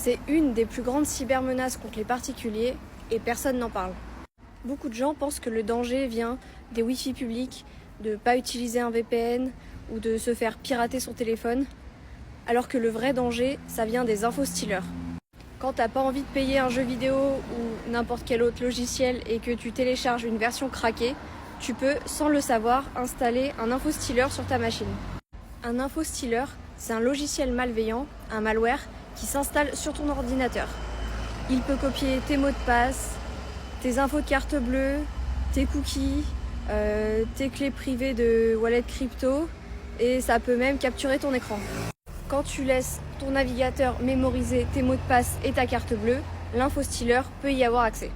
C'est une des plus grandes cybermenaces contre les particuliers et personne n'en parle. Beaucoup de gens pensent que le danger vient des Wi-Fi publics, de ne pas utiliser un VPN ou de se faire pirater son téléphone, alors que le vrai danger, ça vient des infostealers. Quand t'as pas envie de payer un jeu vidéo ou n'importe quel autre logiciel et que tu télécharges une version craquée, tu peux, sans le savoir, installer un infostealer sur ta machine. Un infostealer, c'est un logiciel malveillant, un malware, qui s'installe sur ton ordinateur. Il peut copier tes mots de passe, tes infos de carte bleue, tes cookies, tes clés privées de wallet crypto et ça peut même capturer ton écran. Quand tu laisses ton navigateur mémoriser tes mots de passe et ta carte bleue, l'infostealer peut y avoir accès.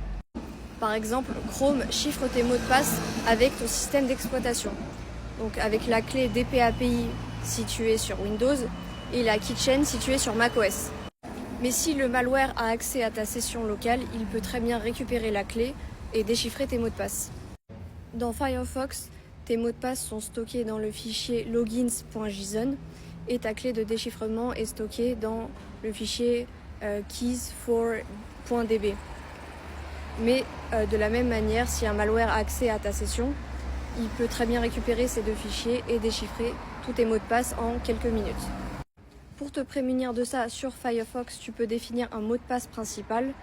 Par exemple, Chrome chiffre tes mots de passe avec ton système d'exploitation. Donc avec la clé DPAPI si tu es sur Windows et la keychain si tu es sur macOS. Mais si le malware a accès à ta session locale, il peut très bien récupérer la clé et déchiffrer tes mots de passe. Dans Firefox, tes mots de passe sont stockés dans le fichier logins.json et ta clé de déchiffrement est stockée dans le fichier keys4.db. Mais de la même manière, si un malware a accès à ta session, il peut très bien récupérer ces deux fichiers et déchiffrer tous tes mots de passe en quelques minutes. Pour te prémunir de ça, sur Firefox, tu peux définir un mot de passe principal,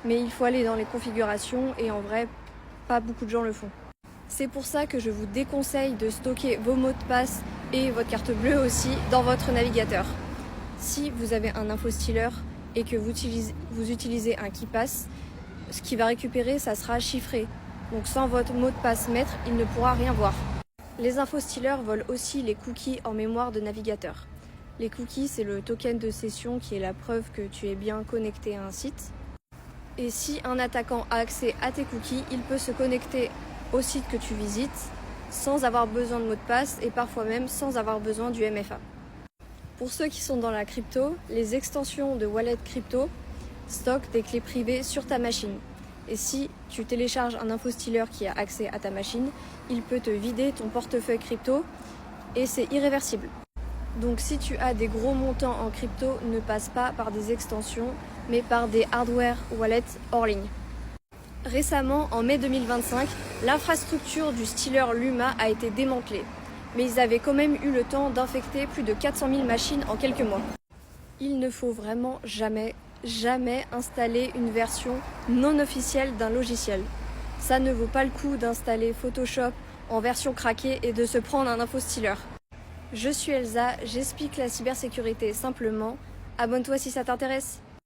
mais il faut aller dans les configurations et en vrai, pas beaucoup de gens le font. C'est pour ça que je vous déconseille de stocker vos mots de passe et votre carte bleue aussi dans votre navigateur. Si vous avez un infostealer et que vous utilisez un KeePass, ce qu'il va récupérer, ça sera chiffré. Donc sans votre mot de passe maître, il ne pourra rien voir. Les infostealers volent aussi les cookies en mémoire de navigateur. Les cookies, c'est le token de session qui est la preuve que tu es bien connecté à un site. Et si un attaquant a accès à tes cookies, il peut se connecter au site que tu visites sans avoir besoin de mot de passe et parfois même sans avoir besoin du MFA. Pour ceux qui sont dans la crypto, les extensions de wallet crypto stockent des clés privées sur ta machine. Et si tu télécharges un infostealer qui a accès à ta machine, il peut te vider ton portefeuille crypto et c'est irréversible. Donc si tu as des gros montants en crypto, ne passe pas par des extensions, mais par des hardware wallets hors ligne. Récemment, en mai 2025, l'infrastructure du stealer Luma a été démantelée. Mais ils avaient quand même eu le temps d'infecter plus de 400 000 machines en quelques mois. Il ne faut vraiment jamais installer une version non officielle d'un logiciel. Ça ne vaut pas le coup d'installer Photoshop en version craquée et de se prendre un infostealer. Je suis Elsa, j'explique la cybersécurité simplement. Abonne-toi si ça t'intéresse.